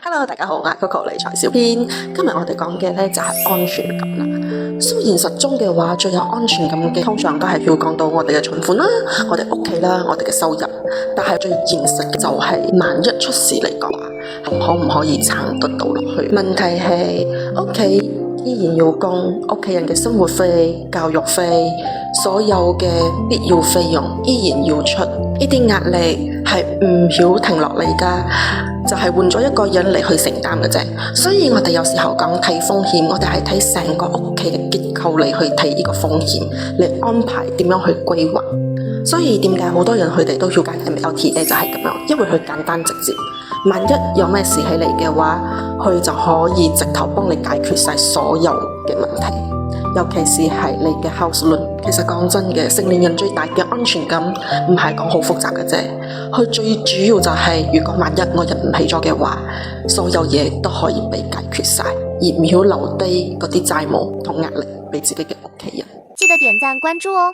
Hello， 大家好，我係 Coco 理財小編。今日我哋講嘅呢就係安全感啦。雖然實中嘅話，最有安全感嘅通常都係要講到我哋嘅存款啦、我哋屋企啦、我哋嘅收入。但係最現實嘅就係萬一出事嚟講話，可唔可以撐得到落去？問題係屋企依然要供屋企人嘅生活費、教育費，所有嘅必要費用依然要出。呢啲壓力係唔曉停落嚟噶。就係換咗一個人嚟去承擔嘅啫，所以我哋有時候講睇風險，我哋係睇成個屋企嘅結構嚟去睇呢個風險，嚟安排點樣去規劃。所以點解好多人佢哋都要揀 MLTA 就係咁樣，因為佢簡單直接。萬一有咩事起嚟嘅話，佢就可以直頭幫你解決晒所有嘅問題。尤其是係你嘅 house loan， 其實講真嘅，成年人最大嘅安全感唔係講好複雜嘅啫，佢最主要就係如果萬一我入唔起咗嘅話，所有嘢都可以被解決晒，而唔要留低嗰啲債務同壓力俾自己嘅屋企人。記得點讚關注哦。